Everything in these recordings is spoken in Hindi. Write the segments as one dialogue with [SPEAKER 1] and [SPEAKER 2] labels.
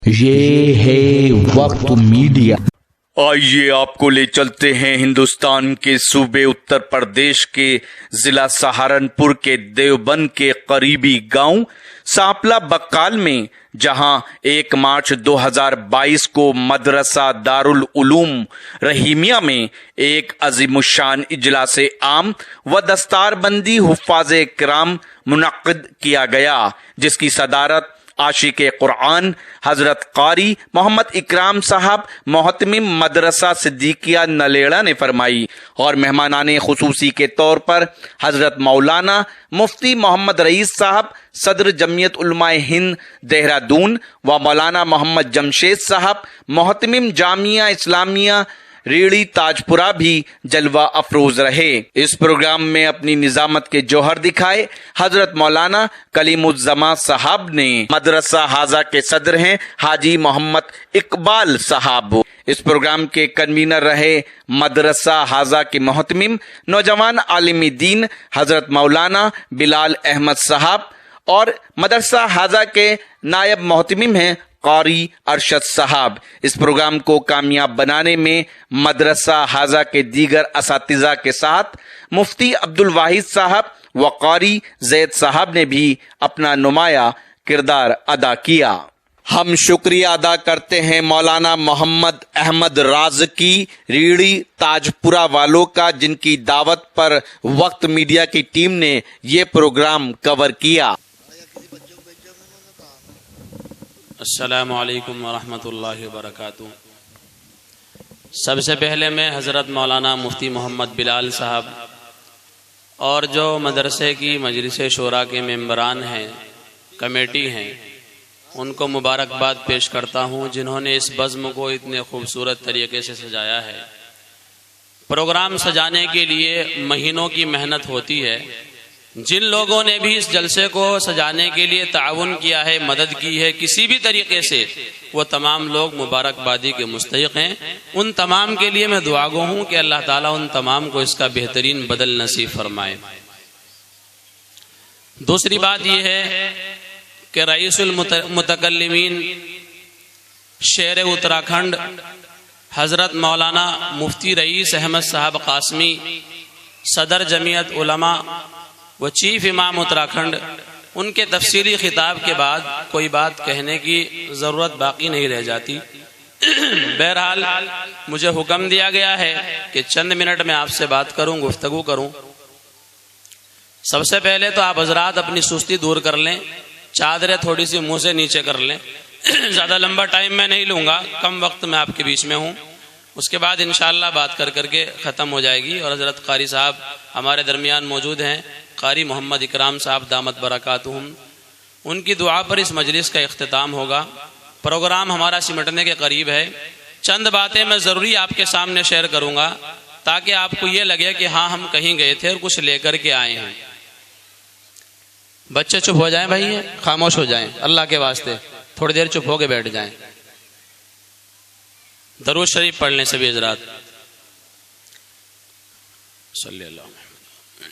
[SPEAKER 1] ये है वक्त मीडिया।
[SPEAKER 2] आइए आपको ले चलते हैं हिंदुस्तान के सूबे उत्तर प्रदेश के जिला सहारनपुर के देवबंद के करीबी गांव सांपला बक्काल में, जहां 1 मार्च 2022 को मदरसा दारुल उलूम रहीमिया में एक अजीमुशान इजलासे आम व दस्तारबंदी हुफ्फाज़े किराम मुनक्किद किया गया, जिसकी सदारत आशिक़े कुरान हजरत कारी मोहम्मद इकराम साहब मोहतमिम मदरसा सिद्दीकिया नलेड़ा ने फरमाई और मेहमानाने खुसूसी के तौर पर हजरत मौलाना मुफ्ती मोहम्मद रईस साहब सदर जमियत उलमाए हिंद देहरादून व मौलाना मोहम्मद जमशेद साहब मोहतमिम जामिया इस्लामिया रेड़ी ताजपुरा भी जलवा अफरोज रहे। इस प्रोग्राम में अपनी निजामत के जौहर दिखाए हजरत मौलाना कलीमुज्जमा साहब ने। मदरसा हाजा के सदर हैं हाजी मोहम्मद इकबाल साहब। इस प्रोग्राम के कन्वीनर रहे मदरसा हाजा के मोहतमिम नौजवान आलिमी दीन हजरत मौलाना बिलाल अहमद साहब और मदरसा हाजा के नायब मोहतमिम हैं कारी अरशद साहब। इस प्रोग्राम को कामयाब बनाने में मदरसा हाजा के दीगर असातिज़ा के साथ मुफ्ती अब्दुल वाहिद साहब व कारी जैद साहब ने भी अपना नुमाया किरदार अदा किया। हम शुक्रिया अदा करते हैं मौलाना मोहम्मद अहमद राज़की रीड़ी ताजपुरा वालों का, जिनकी दावत पर वक्त मीडिया की टीम ने ये प्रोग्राम कवर किया।
[SPEAKER 3] अस्सलामु अलैकुम वरहमतुल्लाहि वबरकातुहू। सबसे पहले मैं हज़रत मौलाना मुफ्ती मोहम्मद बिलाल साहब और जो मदरसे की मजलिस शोरा के मेंबरान हैं, कमेटी हैं, उनको मुबारकबाद पेश करता हूँ, जिन्होंने इस बज़्म को इतने खूबसूरत तरीके से सजाया है। प्रोग्राम सजाने के लिए महीनों की मेहनत होती है। जिन लोगों ने भी इस जलसे को सजाने के लिए ताउन किया है, मदद की है किसी भी तरीके से, वो तमाम लोग मुबारकबादी के मुस्तहिक हैं। उन तमाम के लिए मैं दुआगो हूँ कि अल्लाह ताला उन तमाम को इसका बेहतरीन बदल नसीब फरमाए। दूसरी बात यह है कि रईसुल मुतकल्लिमीन शेर उत्तराखंड हज़रत मौलाना मुफ्ती रईस अहमद साहब कासमी सदर जमियत उलमा व चीफ इमाम उत्तराखंड, उनके तफसीली खिताब के बाद कोई बात कहने की ज़रूरत बाकी नहीं रह जाती। बहरहाल मुझे हुक्म दिया गया है कि चंद मिनट में आपसे बात करूं, गुफ्तगू करूं। सबसे पहले तो आप हजरात अपनी सुस्ती दूर कर लें, चादरें थोड़ी सी मुंह से नीचे कर लें। ज़्यादा लंबा टाइम मैं नहीं लूँगा, कम वक्त में आपके बीच में हूँ। उसके बाद इंशाअल्लाह बात कर करके ख़त्म हो जाएगी और हज़रत कारी साहब हमारे दरमियान मौजूद हैं, कारी मोहम्मद इकराम साहब दामत बरकातुहुम। उनकी दुआ पर इस मजलिस का इख्तिताम होगा। प्रोग्राम हमारा सिमटने के करीब है। चंद बातें मैं ज़रूरी आपके सामने शेयर करूँगा ताकि आपको ये लगे कि हाँ, हम कहीं गए थे और कुछ लेकर के आए हैं। बच्चे चुप हो जाएं भाई, खामोश हो जाएं, अल्लाह के वास्ते थोड़ी देर चुप होके बैठ जाएं। दरूद शरीफ पढ़ लें सभी हजरात। सल्लल्लाहु अलैहि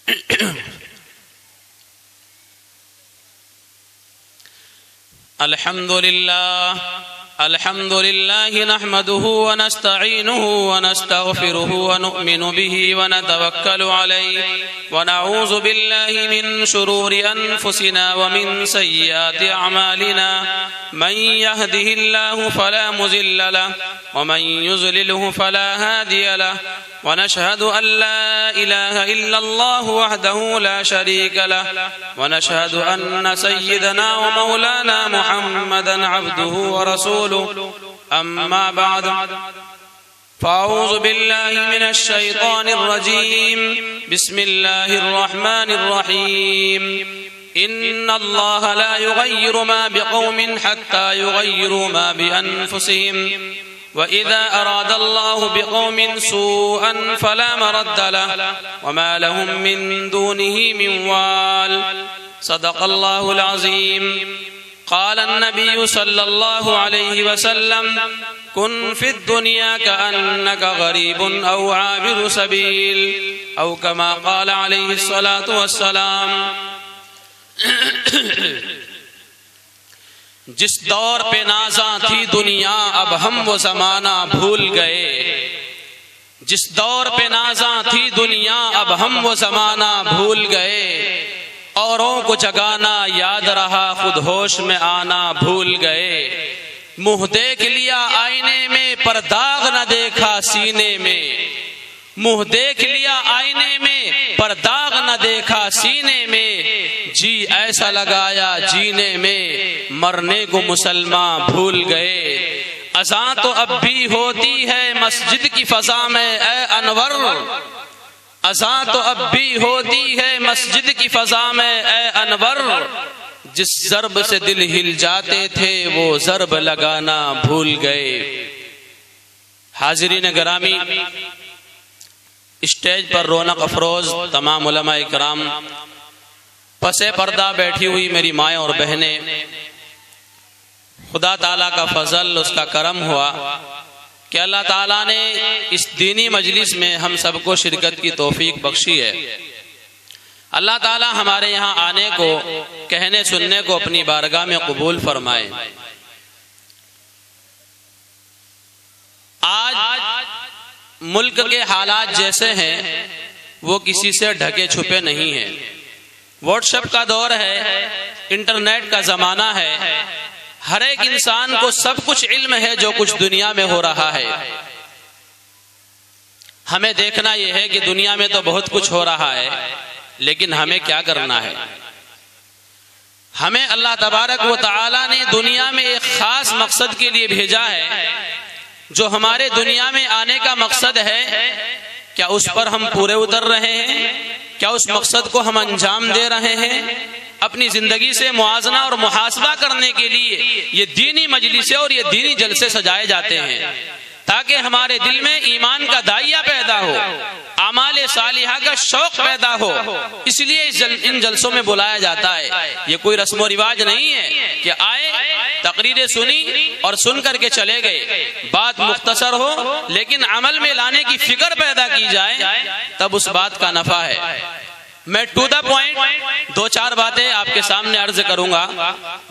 [SPEAKER 3] वसल्लम। अल्हम्दुलिल्लाह नहमदुहु व नस्तईनुहु व नस्तगफिरुहु व नु'मिनु बिही व नतवक्कलु अलैहि व नऊज़ु बिल्लाहि मिन शुरूरि अनफुसिना व मिन सय्यिआति अमालिना। मन यहदिहिल्लाहु फला मुज़िल्ल लहु व मन युज़लिलहु फला हादिय लहु व नशहदु अन ला इलाहा इल्लल्लाहु वहदहु ला शरीका लहु व नशहदु अन्न सय्यिदना व मौलाना मुहम्मदन अब्दुहु व रसूलुहु। अम्मा बाद, फ़अऊज़ु बिल्लाहि मिनश शैतानिर रजीम। बिस्मिल्लाहिर रहमानिर रहीम। इन्नल्लाह ला युग़य्यिरु मा बिक़ौमिन हत्ता युग़य्यिरु मा बिअन्फुसिहिम व इज़ा अरादल्लाहु बिक़ौमिन सूअन फ़ला मरद्द लहु व मा लहुम मिन दूनिही मिन वाल। सदक़ल्लाहुल अज़ीम। क़ाल अन्नबी सल्लल्लाहु अलैहि वसल्लम कुन फ़िद दुनिया कअन्नका ग़रीबुन औ आबिरु सबील औ कमा क़ाल अलैहि सलातु वस्सलाम। जिस दौर पे नाज़ा थी दुनिया अब हम वो ज़माना भूल गए। जिस दौर पे नाज़ा थी दुनिया अब हम वो ज़माना भूल गए। औरों को जगाना याद रहा खुद होश में आना भूल गए। मुंह देख लिया आईने में पर दाग न देखा सीने में। मुंह देख लिया आईने में पर दाग न देखा सीने में। जी ऐसा लगाया जीने में मरने को मुसलमान भूल गए। अज़ान तो अब भी होती है मस्जिद की फ़ज़ा में ए अनवर। अज़ान तो अब भी होती है मस्जिद की फ़ज़ा में ए अनवर। जिस ज़र्ब से दिल हिल जाते थे वो ज़र्ब लगाना भूल गए। हाज़रीन गिरामी, स्टेज पर रौनक अफरोज तमाम उलमा इकराम, पसे पर्दा बैठी हुई मेरी माएँ और बहनें, खुदा ताला का फजल उसका करम हुआ कि अल्लाह ताला ने इस दीनी मजलिस में हम सबको शिरकत की तौफीक बख्शी है। अल्लाह ताला हमारे यहाँ आने को, कहने सुनने को अपनी बारगाह में कबूल फरमाए। आज मुल्क के हालात जैसे हैं वो किसी से ढके छुपे नहीं हैं। व्हाट्सएप का दौर है, इंटरनेट का ज़माना है। हर एक इंसान को सब कुछ इल्म है जो कुछ दुनिया में हो रहा है। हमें देखना यह है कि दुनिया में तो बहुत कुछ हो रहा है, लेकिन हमें क्या करना है। हमें अल्लाह तबारक व तआला ने दुनिया में एक खास मकसद के लिए भेजा है। जो हमारे दुनिया में आने का मकसद है, क्या उस पर हम पूरे उतर रहे हैं? क्या उस मकसद को हम अंजाम दे रहे हैं? अपनी जिंदगी से मुआजना और मुहासबा करने के लिए ये दीनी मजलिसें और ये दीनी जलसे सजाए जाते हैं, ताकि हमारे दिल में ईमान का दाइया पैदा हो, आमाले सालिहा का शौक पैदा हो। इसलिए इन जलसों में बुलाया जाता है। ये कोई रस्म रिवाज नहीं है कि आए, तकरीरें सुनी और सुन करके चले गए। बात मुख्तसर हो लेकिन अमल में लाने की फिक्र पैदा की जाए, तब उस बात का नफा है। मैं टू द पॉइंट दो चार बातें आपके सामने अर्ज करूंगा,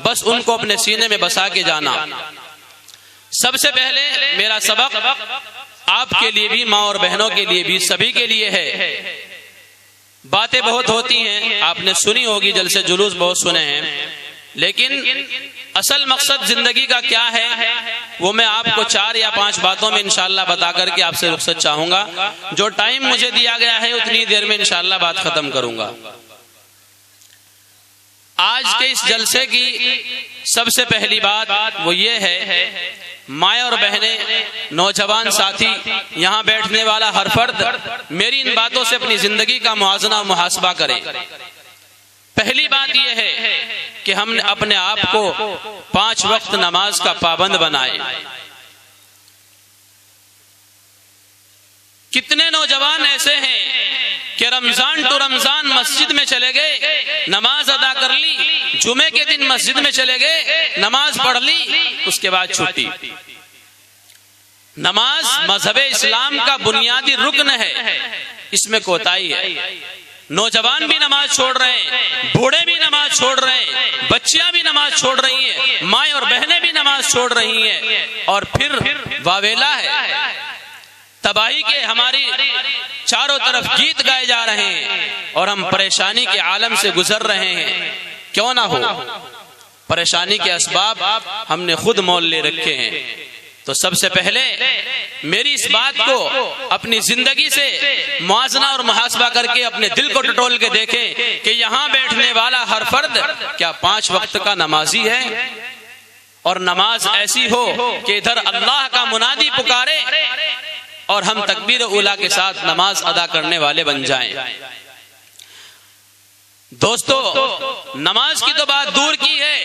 [SPEAKER 3] बस उनको अपने सीने में बसा के जाना। सबसे पहले मेरा सबक आपके लिए भी, माँ और बहनों के लिए भी, सभी के लिए है। बातें बहुत होती हैं, आपने सुनी होगी, जलसे जुलूस बहुत सुने हैं, लेकिन असल मकसद जिंदगी का क्या है वो मैं आपको 4 या 5 बातों में इंशाअल्लाह बता करके आपसे रुखसत चाहूंगा। जो टाइम मुझे दिया गया है उतनी देर में इंशाअल्लाह बात खत्म करूंगा। आज के इस जलसे की सबसे पहली बात वो ये है, माएँ और बहनें, नौजवान साथी, यहाँ बैठने वाला हर फर्द मेरी इन बातों से अपनी जिंदगी का मुआजना और मुहासबा करे। पहली बात यह है कि हम अपने आप को 5 वक्त नमाज का पाबंद बनाए। कितने नौजवान ऐसे हैं कि रमजान टू रमजान मस्जिद में चले गए, नमाज अदा कर ली, जुमे के दिन मस्जिद में चले गए, नमाज पढ़ ली, उसके बाद छुट्टी। नमाज मजहब इस्लाम का बुनियादी रुकन है, इसमें कोताही है। नौजवान भी नमाज छोड़ रहे हैं, बूढ़े भी नमाज छोड़ रहे हैं, बच्चियां भी नमाज छोड़ रही हैं, माएँ और बहनें भी नमाज छोड़ रही हैं, और फिर वावेला है, तबाही के हमारी चारों तरफ गीत गाए जा रहे हैं और हम परेशानी के आलम से गुजर रहे हैं। क्यों ना हो, परेशानी के असबाब हमने खुद मोल ले रखे हैं। तो सबसे पहले मेरी इस बात को अपनी जिंदगी से मुआजना और मुहासबा करके अपने दिल को टटोल के देखें कि यहाँ बैठने वाला हर फर्द क्या 5 वक्त का नमाजी है, और नमाज ऐसी हो कि इधर अल्लाह का मुनादी पुकारे और हम तकबीर उला के साथ नमाज अदा करने वाले बन जाएं। दोस्तों, नमाज की तो बात दूर की है,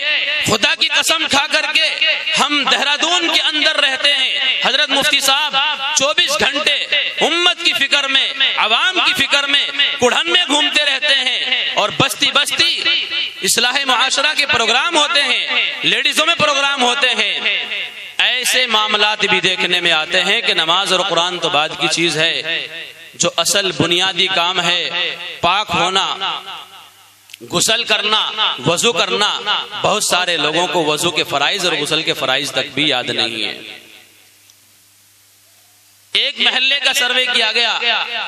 [SPEAKER 3] खुदा की कसम खा करके हम देहरादून के अंदर रहते हैं। हजरत मुफ्ती साहब 24 घंटे उम्मत की फिक्र में, अवाम की फिक्र में, कुढ़न में घूमते रहते हैं, और बस्ती बस्ती इस्लाह मुआशरा के प्रोग्राम होते हैं, लेडीजों में प्रोग्राम होते हैं। ऐसे मामलात भी देखने में आते हैं कि नमाज और कुरान तो बाद की चीज है, जो असल बुनियादी काम है पाक होना, गुसल करना, वजू करना, बहुत सारे लोगों को वजू के फराइज और गुसल के फराइज तक भी याद नहीं है। एक महल्ले का सर्वे किया गया,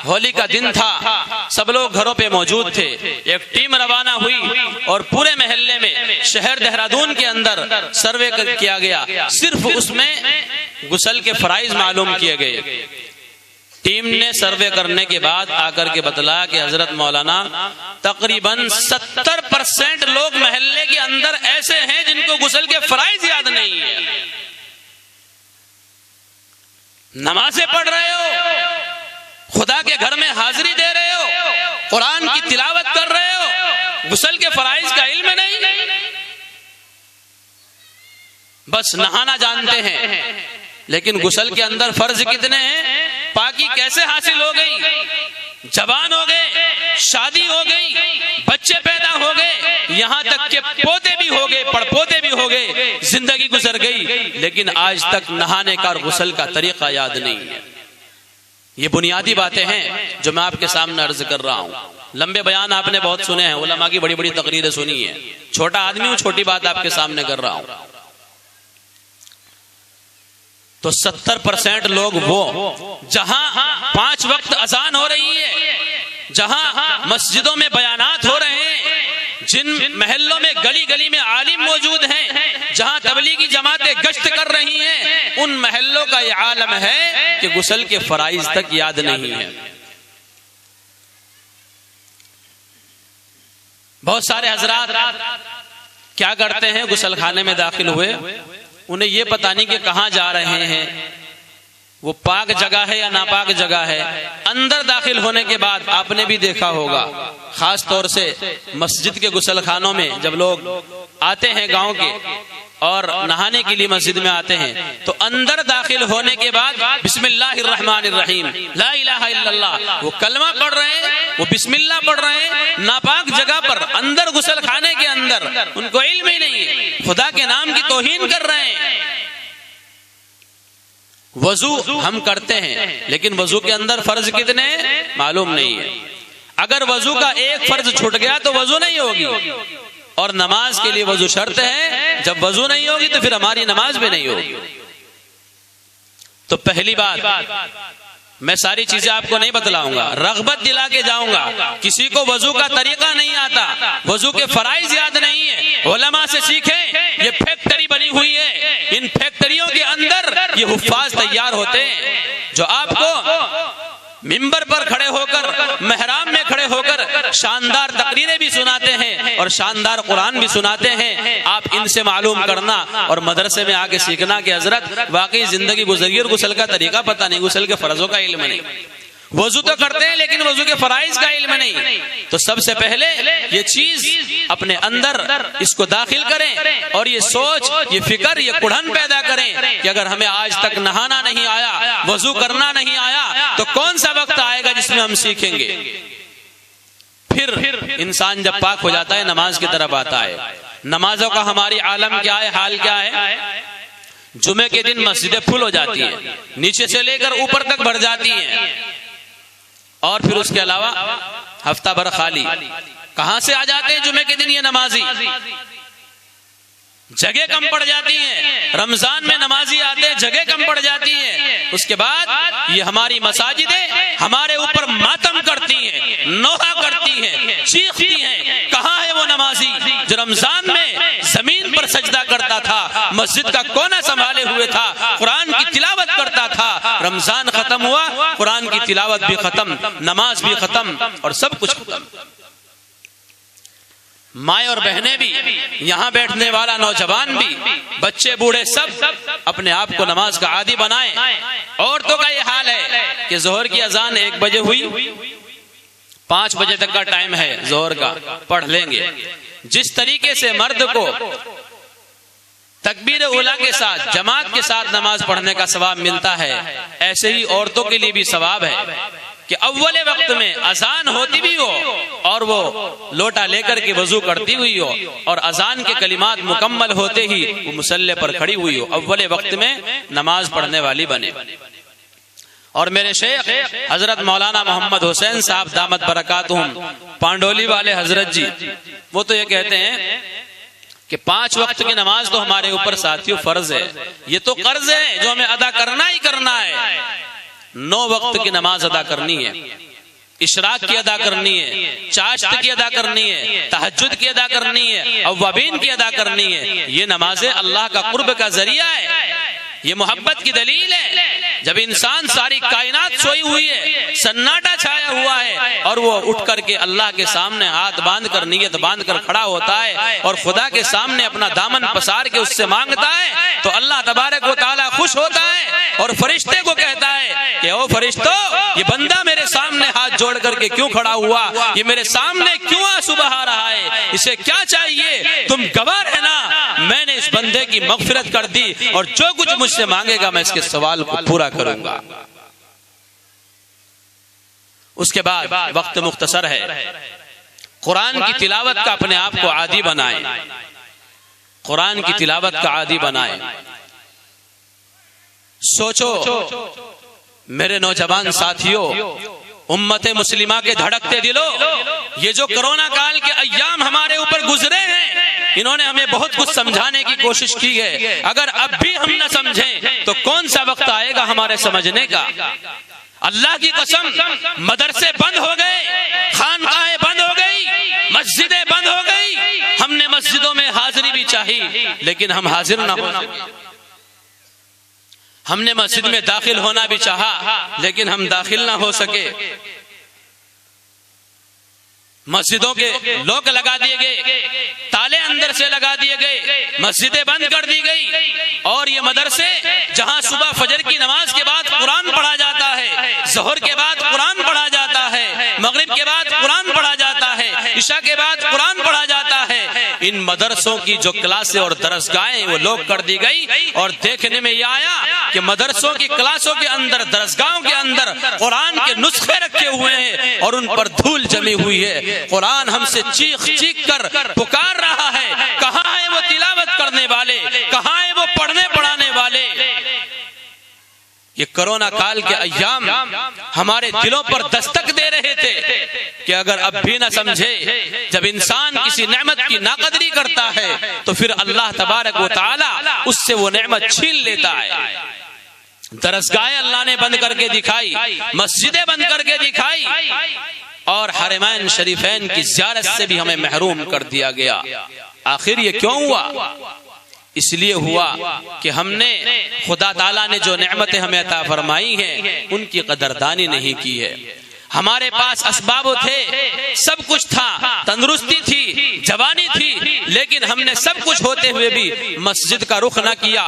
[SPEAKER 3] होली का दिन था, सब लोग घरों पे मौजूद थे। एक टीम रवाना हुई और पूरे महल्ले में, शहर देहरादून के अंदर सर्वे किया गया। सिर्फ उसमें गुसल के फराइज मालूम किए गए। टीम ने सर्वे करने के बाद आकर के बतलाया कि हजरत मौलाना, तकरीबन 70% लोग महल्ले के अंदर ऐसे हैं जिनको गुसल के फराइज याद नहीं है। नमाजें पढ़ रहे हो, खुदा के घर में हाजिरी दे रहे हो, कुरान की तिलावत कर रहे हो, गुसल के फराइज का इल्म नहीं, बस नहाना जानते हैं। लेकिन गुसल के अंदर फर्ज कितने हैं? पाकी कैसे हासिल हो गई? जवान हो गए, शादी हो गई, बच्चे पैदा हो गए, यहां तक के पोते भी हो गए, पड़पोते भी हो गए, जिंदगी गुजर गई, लेकिन आज तक नहाने का और गुसल का तरीका याद नहीं है। ये बुनियादी बातें हैं जो मैं आपके सामने अर्ज कर रहा हूं। लंबे बयान आपने बहुत सुने हैं, उलमा की बड़ी बड़ी तकरीरें सुनी है। छोटा आदमी हूं, छोटी बात आपके सामने कर रहा हूं। तो 70% लोग वो जहां 5 वक्त अजान हो रही है, जहां मस्जिदों में बयानात हो रहे हैं, जिन महल्लों में गली गली में आलिम मौजूद हैं, जहां तबलीगी जमातें गश्त कर रही हैं, उन महल्लों का यह आलम है कि गुसल के फराइज तक याद नहीं है। बहुत सारे हजरात क्या करते हैं, गुसल खाने में दाखिल हुए, उन्हें यह पता नहीं कि कहां जा रहे हैं, वो पाक जगह है या नापाक जगह है। अंदर दाखिल होने के बाद आपने भी देखा होगा, खास तौर से मस्जिद के गुसल खानों में जब लोग आते हैं गांव के और नहाने के लिए मस्जिद में आते हैं, तो अंदर दाखिल होने के बाद बिस्मिल्लाहिर्रहमानिर्रहीम, ला इलाहा इल्लल्लाह, वो कलमा पढ़ रहे हैं, वो बिस्मिल्लाह पढ़ रहे हैं, नापाक जगह पर अंदर गुसल खाने के अंदर, उनको इल्म ही नहीं है, खुदा के नाम की तौहीन कर रहे हैं। वजू हम करते हैं, लेकिन वजू के अंदर फर्ज कितने मालूम नहीं है। अगर वजू का एक फर्ज छूट गया तो वजू नहीं होगी, और नमाज के लिए वजू शर्त है। जब वजू नहीं होगी तो फिर हमारी नमाज भी नहीं होगी। तो पहली बात, मैं सारी चीजें आपको नहीं बतलाऊंगा, रग़बत दिला के जाऊंगा। किसी को वजू का तरीका नहीं आता, वजू के फराइज याद नहीं है, उलमा से सीखें। ये फैक्ट्री बनी हुई है, इन फैक्ट्रियों के अंदर ये हुफ्फाज तैयार होते हैं जो आपको मिंबर पर खड़े होकर, मेहराब में खड़े होकर शानदार तकरीरें भी सुनाते हैं और शानदार कुरान भी सुनाते हैं। आप इनसे मालूम करना और मदरसे में आके सीखना कि हजरत वाकई जिंदगी गुजरी और गुसल का तरीका पता नहीं, गुसल के फर्जों का इल्म नहीं। वजू तो करते हैं लेकिन वजू के फराइज का इल्म नहीं। तो सबसे पहले ये चीज अपने अंदर इसको दाखिल करें और ये सोच, ये फिक्र, ये कुढ़न पैदा करें कि अगर हमें आज तक नहाना नहीं आया, वजू करना नहीं आया, तो कौन सा वक्त आएगा जिसमें हम सीखेंगे। फिर इंसान जब पाक हो जाता है, नमाज की तरफ आता है। नमाजों का हमारी आलम क्या है, हाल क्या है? जुमे के दिन मस्जिदें फुल हो जाती है, नीचे से लेकर ऊपर तक भर जाती हैं, और फिर उसके अलावा हफ्ता भर खाली। कहां से आ जाते हैं जुमे के दिन ये नमाजी? जगह कम पड़ जाती है। रमजान में नमाजी आते हैं, जगह कम पड़ जाती है। उसके बाद ये हमारी मसाजिदें हमारे ऊपर मातम करती हैं, नोहा करती हैं, चीखती हैं। कहां है वो नमाजी जो रमजान में जमीन पर सजदा करता था, मस्जिद का कोना संभाले हुए था, कुरान की तिलावत करता था। रमजान खत्म हुआ, कुरान की तिलावत भी खत्म, नमाज भी खत्म और सब कुछ खत्म। माए और बहनें भी, यहाँ बैठने वाला नौजवान भी, बच्चे बूढ़े सब अपने आप को नमाज का आदी बनाएं। औरतों का ये हाल है कि जोहर की अजान 1 बजे हुई, 5 बजे तक का टाइम है जोहर का, पढ़ लेंगे। जिस तरीके से मर्द को तकबीर उला के साथ, जमात के साथ नमाज पढ़ने का सवाब मिलता है, ऐसे ही औरतों के लिए भी सवाब है कि अव्वले वक्त में अजान होती भी हो और वो लोटा लेकर के वजू करती हुई हो, और अजान के कलिमात मुकम्मल होते ही वो मुसल्ले पर खड़ी हुई हो, अव्वले वक्त में नमाज पढ़ने वाली बने। और मेरे शेख हजरत मौलाना मोहम्मद हुसैन साहब दामत बरकातुहुम पांडोली वाले हजरत जी, वो तो ये कहते हैं कि 5 वक्त की नमाज तो हमारे ऊपर साथियों फर्ज है, ये तो कर्ज है जो हमें अदा करना ही करना है। 9 वक्त की नमाज अदा करनी है, इशराक की अदा करनी है, चाश्त की अदा करनी है, तहज्जुद की अदा करनी है, अव्वाबीन की अदा करनी है। ये नमाजें अल्लाह का कुर्ब का जरिया है, ये मोहब्बत की दलील है। जब इंसान सारी कायनात सोई हुई है, सन्नाटा छाया हुआ है और वो उठ करके अल्लाह के सामने हाथ बांध कर नीयत बांध कर खड़ा होता है और खुदा के सामने अपना दामन पसार के उससे मांगता है, तो अल्लाह तबारक व तआला खुश होता है और फरिश्ते को कहता है कि ओ फरिश्तों, ये बंदा मेरे सामने हाथ जोड़ करके क्यों खड़ा हुआ, ये मेरे सामने क्यों आंसू बहा रहा है, इसे क्या चाहिए, तुम गवाह रहना, मैंने इस बंदे की मगफिरत कर दी और जो कुछ मुझसे मांगेगा मैं इसके सवाल को पूरा करूंगा। उसके बाद वक्त मुख्तसर है, कुरान की तिलावत का अपने आप को आदी बनाए, कुरान की तिलावत का आदी बनाए। सोचो मेरे नौजवान साथियों, उम्मते मुस्लिमा के धड़कते दिलों, ये जो कोरोना काल के अय्याम हमारे ऊपर गुजरे हैं, इन्होंने हमें बहुत कुछ समझाने की कोशिश की है। अगर अब भी हम न समझें तो कौन सा वक्त आएगा हमारे समझने का। अल्लाह की कसम, मदरसे बंद हो गए, खानकाहें बंद हो गई, मस्जिदें बंद हो गई। हमने मस्जिदों में हाजिरी भी चाहिए लेकिन हम हाजिर ना हो सके। हमने मस्जिद में दाखिल होना भी चाहा लेकिन हम दाखिल ना हो सके। मस्जिदों के लोक लगा दिए गए, ताले अंदर से लगा दिए गए, मस्जिदें बंद कर दी गई और ये मदरसे जहां सुबह फजर की नमाज के बाद कुरान पढ़ा जाता है, ज़ोहर के बाद कुरान पढ़ा जाता है, मगरिब के बाद कुरान पढ़ा जाता है, इशा के बाद कुरान पढ़ा जाता है, इन मदरसों की जो क्लासें और दरसगाहें वो लोक कर दी गई। और देखने में यह आया कि मदरसों की क्लासों के अंदर, दरसगाहों के अंदर कुरान के नुस्खे रखे हुए हैं और उन पर धूल जमी हुई है। कुरान हमसे चीख चीख कर पुकार रहा है, कहाँ है वो तिलावत करने वाले, कहाँ है वो पढ़ने पढ़ाने वाले। ये कोरोना काल के अय्याम हमारे दिलों पर दस्तक दे रहे थे कि अगर अब भी न समझे, जब इंसान किसी नेमत की नाकदरी करता है तो फिर अल्लाह तबारक व तआला उससे वो नेमत छीन लेता है। दरसगाहें अल्लाह ने बंद करके दिखाई, मस्जिदें बंद करके दिखाई और हरमैन शरीफैन की ज़ियारत से भी हमें महरूम कर दिया गया। आखिर ये क्यों हुआ? इसलिए हुआ कि हमने खुदा ताला ने जो नेमतें हमें अता फरमाई हैं उनकी कदरदानी नहीं की है। हमारे पास असबाब थे, सब कुछ था, तंदुरुस्ती थी, जवानी थी, लेकिन हमने सब कुछ होते हुए भी मस्जिद का रुख न किया,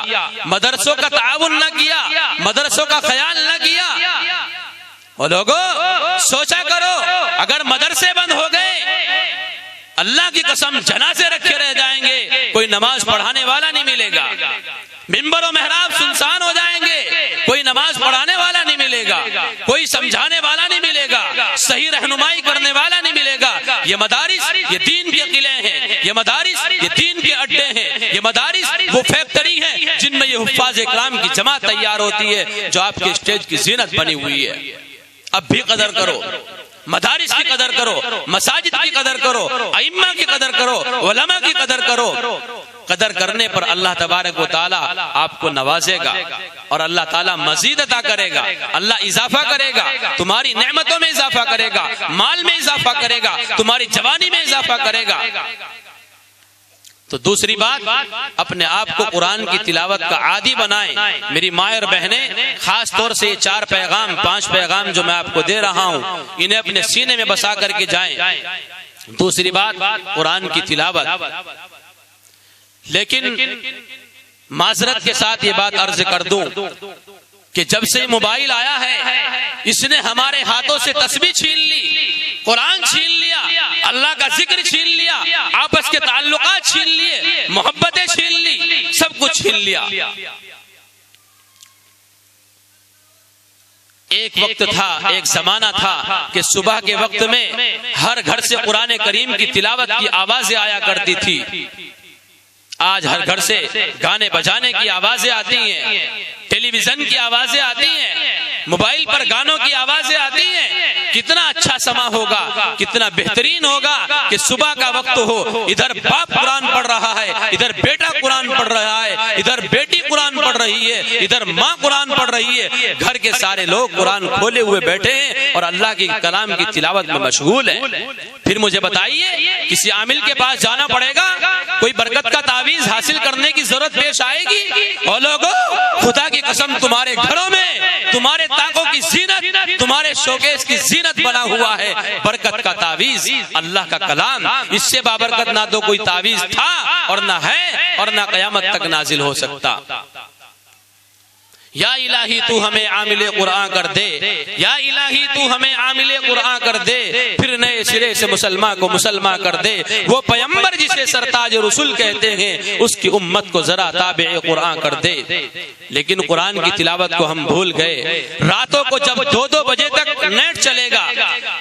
[SPEAKER 3] मदरसों का ताउन न किया, मदरसों का ख्याल न किया। और लोगों सोचा करो, अगर मदरसे बंद हो गए, अल्लाह की कसम जनाजे रखे रह जाएंगे, कोई नमाज पढ़ाने वाला नहीं मिलेगा, मिंबर और मेहराब सुनसान हो जाएंगे, कोई नमाज पढ़ाने वाला नहीं मिलेगा, कोई समझाने वाला नहीं मिलेगा, सही रहनुमाई करने वाला नहीं मिलेगा। ये मदारिस ये दीन के किले हैं, ये मदारिस ये दीन के अड्डे हैं, ये मदारिस वो फैक्ट्री है जिनमें ये हुफ्फाज इकराम की जमात तैयार होती है जो आपके स्टेज की जीनत बनी हुई है। अब भी कदर करो, मदारिस की कदर करो, मसाजिद की कदर करो, अइम्मा की कदर करो, उलमा की कदर करो। कदर करने पर अल्लाह तबारक व तआला आपको नवाजेगा और अल्लाह ताला मजीद अता करेगा, अल्लाह इजाफा करेगा, तुम्हारी नेमतों में इजाफा करेगा, माल में इजाफा करेगा, तुम्हारी जवानी में इजाफा करेगा। तो दूसरी बात, अपने आप को कुरान की तिलावत का आदी बनाएं। मेरी माँ और बहनें, खास तौर से 4 पैगाम 5 पैगाम जो मैं आपको दे रहा हूँ, इन्हें अपने सीने में बसा करके जाएं। दूसरी बात, कुरान की तिलावत। लेकिन माजरत के साथ ये बात अर्ज कर दूं कि जब से मोबाइल आया है, इसने हमारे हाथों से तस्बीह छीन ली, कुरान छीन लिया, अल्लाह का जिक्र छीन लिया, आपस के ताल्लुकात छीन लिए, मोहब्बतें छीन ली, सब कुछ छीन लिया। एक वक्त था, एक जमाना था कि सुबह के वक्त में हर घर से कुरान करीम की तिलावत की आवाजें आया करती थी। आज हर घर से गाने बजाने की आवाजें आती हैं, टेलीविजन की आवाजें आती हैं, मोबाइल पर गानों की आवाजें आती हैं। कितना अच्छा समा होगा, कितना बेहतरीन होगा कि सुबह का वक्त हो, इधर बाप कुरान पढ़ रहा है, इधर बेटा कुरान पढ़ रहा है, इधर बेटी कुरान पढ़ रही है, इधर माँ कुरान पढ़ रही है, घर के सारे लोग कुरान खोले हुए बैठे हैं और अल्लाह के कलाम की तिलावत में मशगूल है। फिर मुझे बताइए, किसी आमिल के पास जाना पड़ेगा, कोई बरकत का तावीज हासिल करने की जरूरत पेश आएगी? और लोगों, खुदा की कसम, तुम्हारे घरों में तुम्हारे ताकों की जीनत, तुम्हारे शोकेस की जीनत बना हुआ है बरकत का तावीज, अल्लाह का कलाम। इससे बाबरकत ना तो कोई तावीज था और ना है और ना कयामत तक नाजिल हो सकता। या इलाही तू हमें आमिले कुरान कर दे, या इलाही तू हमें आमिले कुरान कर दे, फिर नए सिरे से मुसलमान को मुसलमान कर दे। वो पैगंबर जिसे सरताज रसूल कहते हैं, उसकी उम्मत को जरा ताबे कुरान कर दे। लेकिन कुरान की तिलावत को हम भूल गए। रातों को जब 2-2 बजे तक नेट चलेगा,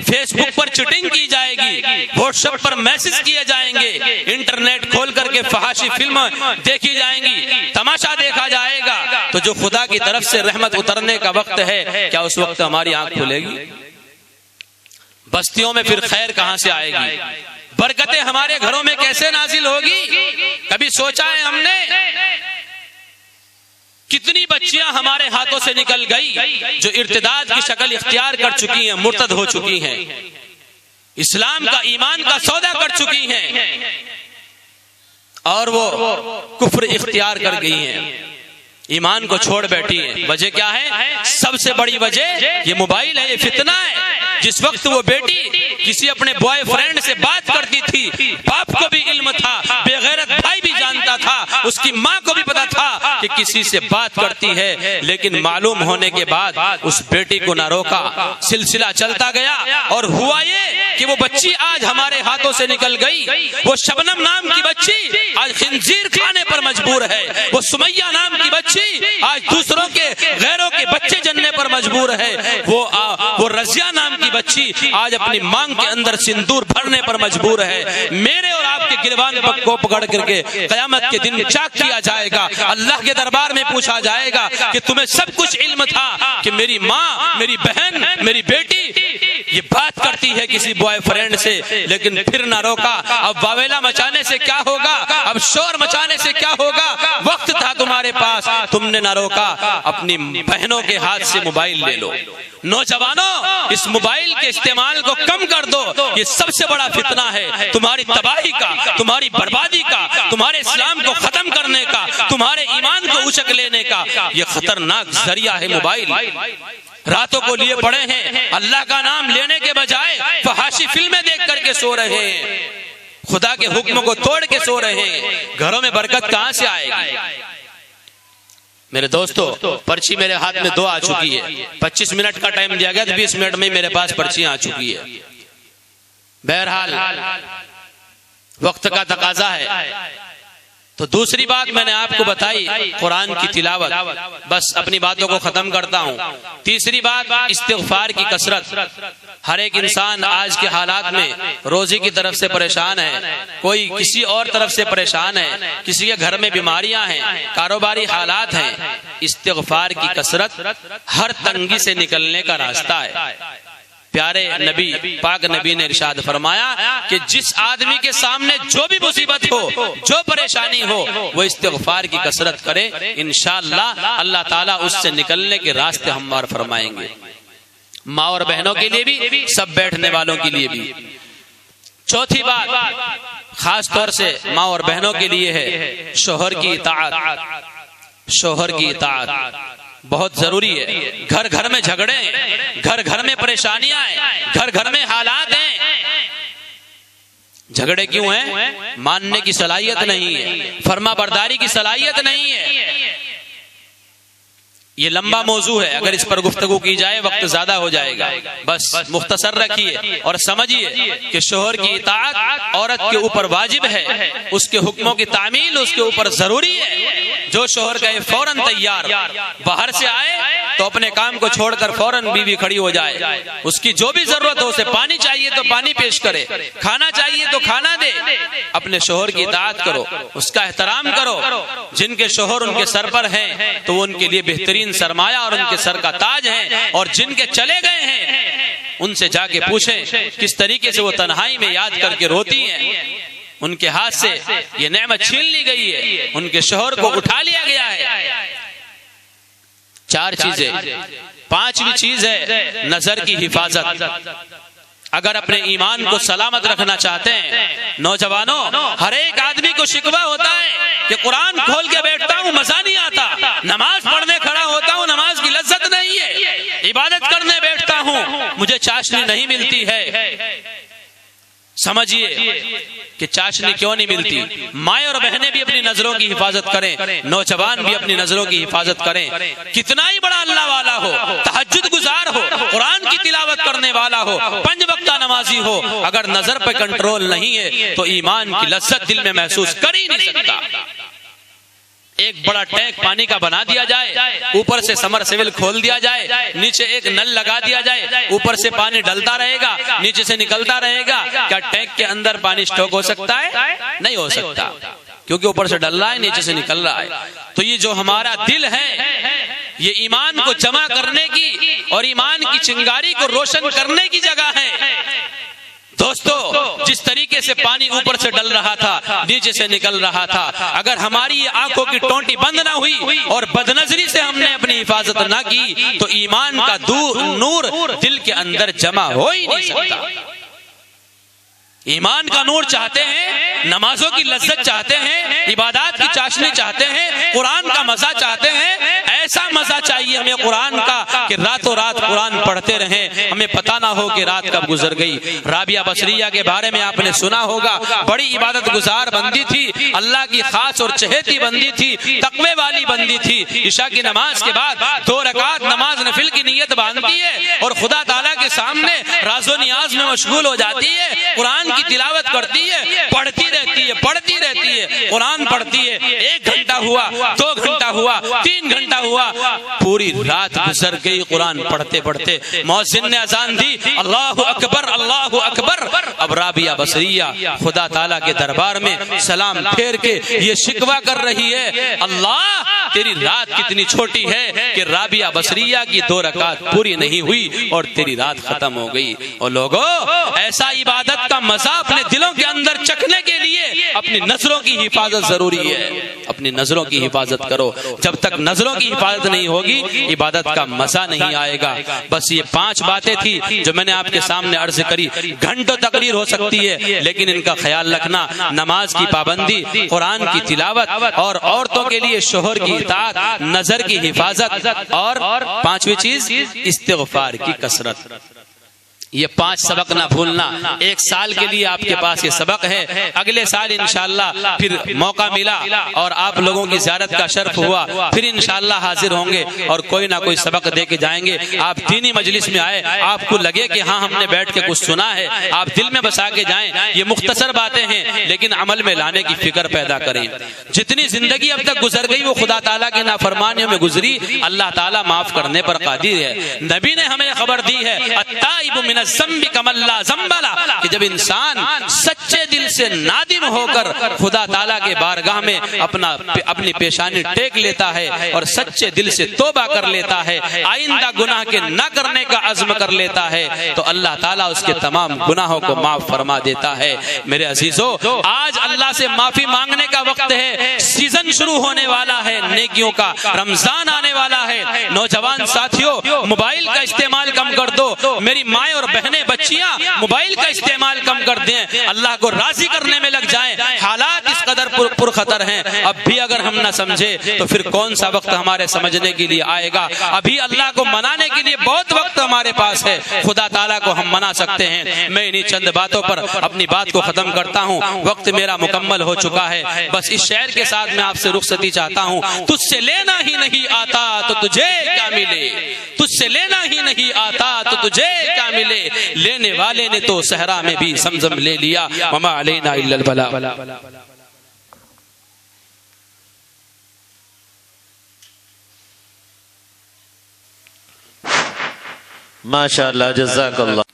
[SPEAKER 3] फेसबुक पर चीटिंग की जाएगी, व्हाट्सएप पर मैसेज किए जाएंगे, इंटरनेट खोल करके फहाशी फिल्म देखी जाएंगी, तमाशा देखा जाएगा, तो जो खुदा की तरफ से रहमत उतरने का वक्त है, क्या उस वक्त हमारी आंख खुलेगी? बस्तियों में फिर खैर कहां से आएगी? बरकतें हमारे घरों में कैसे नाजिल होगी? कभी सोचा है हमने? कितनी बच्चियां हमारे हाथों से निकल गई जो इर्तिदाद की शक्ल इख्तियार कर चुकी हैं, मुर्तद हो चुकी हैं, इस्लाम का, ईमान का सौदा कर चुकी हैं और वो कुफ्र इख्तियार कर गई हैं, ईमान को छोड़ बैठी है। वजह क्या है? सबसे बड़ी वजह ये मोबाइल है, ये फितना है। जिस वक्त वो बेटी किसी अपने बॉयफ्रेंड से बात करती थी, बाप को भी इल्म था, बेगैरत भाई भी जानता था, उसकी माँ को भी पता था कि किसी से बात करती है, लेकिन मालूम होने के बाद उस बेटी को ना रोका, सिलसिला चलता गया और हुआ ये कि वो बच्ची आज हमारे हाथों से निकल गई। वो शबनम नाम की बच्ची आज खिंजीर खाने पर मजबूर है। वो सुमैया नाम की बच्ची आज दूसरों के, गैरों के बच्चे जनने पर मजबूर है। वो रजिया नाम की बच्ची आज अपनी मांग के अंदर सिंदूर भरने पर मजबूर है। मेरे और आपके गिरबान को पकड़ करके कयामत के दिन चाक किया जाएगा। अल्लाह के दरबार में पूछा जाएगा कि तुम्हें सब कुछ इल्म था कि मेरी माँ, मेरी बहन, मेरी बेटी ये बात करती है किसी बॉयफ्रेंड से, लेकिन फिर ना रोका। अब वावेला मचाने से क्या होगा? अब शोर मचाने से क्या होगा? वक्त था तुम्हारे पास, तुमने ना रोका। अपनी बहनों के हाथ से मोबाइल ले लो। नौजवानों, इस मोबाइल के इस्तेमाल को कम कर दो। ये सबसे बड़ा फितना है तुम्हारी तबाही का, तुम्हारी बर्बादी का, तुम्हारे इस्लाम को खत्म करने का, तुम्हारे ईमान को उचक लेने का। ये खतरनाक जरिया है मोबाइल। रातों को लिए पड़े हैं, अल्लाह का नाम लेने के बजाय फहाशी फिल्में देख करके सो रहे हैं, खुदा के हुक्म को तोड़ के सो रहे हैं। घरों में बरकत कहां से आएगी? मेरे दोस्तों, पर्ची मेरे हाथ में 2 आ चुकी है। 25 मिनट का टाइम दिया गया, 20 मिनट में मेरे पास पर्ची आ चुकी है। बहरहाल वक्त का तकाजा है। तो दूसरी बात मैंने आपको बताई कुरान की तिलावत। बस अपनी बातों को खत्म करता हूँ। तीसरी बात इस्तिग़फ़ार की कसरत। हर एक इंसान आज के हालात में रोजी की तरफ से परेशान है, कोई किसी और तरफ से परेशान है, किसी के घर में बीमारियां हैं, कारोबारी हालात हैं। इस्तिग़फ़ार की कसरत हर तंगी से निकलने का रास्ता है। प्यारे नबी, पाक नबी ने इरशाद फरमाया कि जिस आदमी के सामने जो भी मुसीबत हो, जो परेशानी हो, वो इस्तिग़फ़ार की कसरत करे, इंशाअल्लाह अल्लाह ताला उससे निकलने के रास्ते हमवार फरमाएंगे। माँ और बहनों के लिए भी, सब बैठने वालों के लिए भी। चौथी बात खास तौर से माँ और बहनों के लिए है शोहर की इताअत। शोहर की इताअत बहुत जरूरी है। घर घर में झगड़े, घर घर में परेशानियां हैं, घर घर में हालात हैं। झगड़े क्यों हैं? मानने की सलाहियत नहीं है, फर्मा बरदारी की सलाहियत नहीं है। ये लंबा मौजू है, अगर इस पर गुफ्तगू की जाए वक्त ज्यादा हो जाएगा। बस मुख्तसर रखिए और समझिए कि शोहर की इताअत औरत के ऊपर वाजिब है, उसके हुक्मों की तामील उसके ऊपर जरूरी है। जो शोहर कहे फौरन तैयार, बाहर से आए तो अपने काम को छोड़कर फौरन बीवी खड़ी हो जाए, उसकी जो भी जरूरत हो, उसे पानी चाहिए तो पानी पेश करे, खाना चाहिए तो खाना दे। अपने शोहर की इताअत करो, उसका एहतराम करो। जिनके शोहर उनके सर पर हैं तो वो उनके लिए बेहतरीन सरमाया और उनके सर का ताज है, और जिनके चले गए हैं उनसे जाके पूछें किस तरीके से वो तन्हाई में याद करके रोती हैं। उनके हाथ से ये नेमत छीन ली गई है, उनके शोहर को उठा लिया गया है। 4 चीजें। 5वीं चीज है नजर की हिफाजत। अगर अपने ईमान को सलामत रखना चाहते हैं नौजवानों, हर एक आदमी को शिकवा होता है कि कुरान खोल के बैठता हूँ मजा नहीं आता, नमाज पढ़ने खड़ा होता हूँ नमाज की लज्जत नहीं है, इबादत करने बैठता हूँ मुझे चाशनी नहीं मिलती है। समझिए कि चाशनी क्यों नहीं मिलती। माए और बहनें भी अपनी नजरों की हिफाजत करें, नौजवान भी अपनी नजरों की हिफाजत करें। कितना ही बड़ा अल्लाह वाला हो, तहज्जुद गुजार हो, कुरान की तिलावत करने वाला हो, 5 वक्ता नमाजी हो, अगर नजर पे कंट्रोल नहीं है तो ईमान की लज्जत दिल में महसूस कर ही नहीं सकता। एक बड़ा टैंक पानी का बना दिया जाए, ऊपर से समरसेबल खोल दिया जाए, नीचे एक नल लगा दिया जाए, ऊपर से पानी डलता रहेगा, नीचे से निकलता रहेगा। क्या टैंक के अंदर पानी स्टॉक हो सकता है? नहीं हो सकता, क्योंकि ऊपर से डल रहा है, नीचे से निकल रहा है। तो ये जो हमारा दिल है, ये ईमान को जमा करने की और ईमान की चिंगारी को रोशन करने की जगह है। दोस्तों, जिस तरीके से पानी ऊपर से डल रहा था, नीचे से निकल रहा था, अगर हमारी ये आंखों की टोंटी बंद ना हुई और बदनजरी से हमने अपनी हिफाजत ना की तो ईमान का नूर दिल के अंदर जमा हो ही नहीं सकता। ईमान का नूर चाहते हैं, नमाजों की लज्जत चाहते हैं, इबादत की चाशनी चाहते हैं, कुरान का मजा चाहते हैं। ऐसा मजा चाहिए हमें कुरान का कि रातों रात कुरान पढ़ते रहें, हमें पता ना हो कि रात कब गुजर गई। राबिया बसरिया के बारे में आपने सुना होगा, बड़ी इबादत गुजार बंदी थी, अल्लाह की खास और चहेती बंदी थी, तकवे वाली बंदी थी। इशा की नमाज के बाद 2 रकात नमाज नफिल की नीयत बांधती है और खुदा ताला के सामने राजो नियाज में मशगूल हो जाती है, कुरान की तिलावत करती है, पढ़ती रहती है, पढ़ती रहती है, कुरान पढ़ती है। 1 घंटा हुआ, 2 घंटा हुआ, 3 घंटा हुआ, पूरी रात गुजर गई कुरान पढ़ते पढ़ते। मौज़िन ने अजान दी, अल्लाहु अकबर, अल्लाहु अकबर। अब राबिया बसरिया खुदा ताला के दरबार में सलाम फेर के ये शिकवा कर रही है, अल्लाह तेरी रात कितनी छोटी है कि राबिया बसरिया की 2 रकात पूरी नहीं हुई और तेरी रात खत्म हो गई। और लोगों, ऐसा इबादत का मजा अपने दिलों के अंदर चखने के लिए अपनी नजरों की हिफाजत जरूरी है। अपनी नजरों की हिफाजत करो, जब तक नजरों की हिफाजत नहीं होगी इबादत का मजा नहीं आएगा। बस ये 5 बातें थी जो मैंने आपके सामने अर्ज करी। घंटों तकरीर हो सकती है, लेकिन इनका ख्याल रखना, नमाज की पाबंदी, कुरान की तिलावत, और औरतों के लिए शोहर की इताअत, नजर की हिफाजत, और 5वीं चीज इस्तिग़फ़ार की कसरत। ये 5 सबक ना भूलना। 1 साल के लिए आपके पास ये सबक है, अगले साल इंशाअल्लाह फिर मौका मिला और आप लोगों की ज़ियारत का शर्फ हुआ, फिर इंशाअल्लाह हाजिर होंगे और कोई ना कोई सबक दे के जाएंगे। आप दीनी मजलिस में आए, आपको लगे कि हाँ हमने बैठ के कुछ सुना है, आप दिल में बसा के जाएं। ये मुख्तसर बातें हैं, लेकिन अमल में लाने की फिक्र पैदा करें। जितनी जिंदगी अब तक गुजर गई वो खुदा ताला के नाफरमानियों में गुजरी, अल्लाह ताला माफ करने पर कादिर है। नबी ने हमें खबर दी है, अत्ताइबु मिन ज़म्बि कमल्ला ज़म्बला, कि जब इंसान सच्चे दिल से नादिम होकर खुदा ताला के बारगाह में अपनी पेशानी टेक लेता है और सच्चे दिल से तौबा कर लेता है, आइंदा गुनाह के न करने का अज़्म कर लेता है, तो अल्लाह ताला उसके तमाम गुनाहों को माफ फरमा देता है। मेरे अजीजों, आज अल्लाह से माफी मांगने का वक्त है। सीजन शुरू होने वाला है नेकियों का, रमजान आने वाला है। नौजवान साथियों, मोबाइल का इस्तेमाल कम कर दो। मेरी माएँ और बहनें, बच्चियां मोबाइल का इस्तेमाल कम कर दें, अल्लाह को राजी करने में लग जाएं। हालात इस कदर पुरखतर हैं, अब भी अगर हम ना समझे तो फिर कौन सा वक्त हमारे समझने के लिए आएगा। अभी अल्लाह को मनाने के लिए बहुत वक्त हमारे पास है, खुदा ताला को हम मना सकते हैं। मैं इन्हीं चंद बातों पर अपनी बात को खत्म करता हूँ, वक्त मेरा मुकम्मल हो चुका है। बस इस शेर के साथ मैं आपसे रुखसती चाहता हूँ। तुझसे लेना ही नहीं आता तो तुझे क्या मिले, तुझसे लेना ही नहीं आता तो तुझे क्या मिले, लेने वाले ने तो सहरा में भी समझम ले लिया, वमा अलैना इल्लल बला।
[SPEAKER 4] माशाअल्लाह, जज़ाकल्लाह।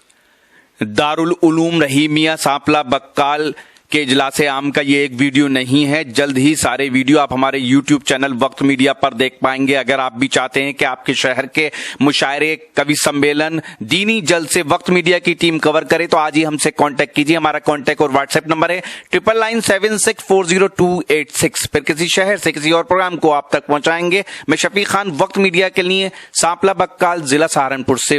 [SPEAKER 2] दारुल उलूम रहीमिया सांपला बक्काल के इजलास आम का ये एक वीडियो नहीं है। जल्द ही सारे वीडियो आप हमारे YouTube चैनल वक्त मीडिया पर देख पाएंगे। अगर आप भी चाहते हैं कि आपके शहर के मुशायरे, कवि सम्मेलन, दीनी जलसे वक्त मीडिया की टीम कवर करे तो आज ही हमसे कांटेक्ट कीजिए। हमारा कांटेक्ट और व्हाट्सएप नंबर है 9997640286। फिर किसी शहर से किसी और प्रोग्राम को आप तक पहुंचाएंगे। मैं शफीक खान, वक्त मीडिया के लिए सांपला बक्काल, जिला सहारनपुर से।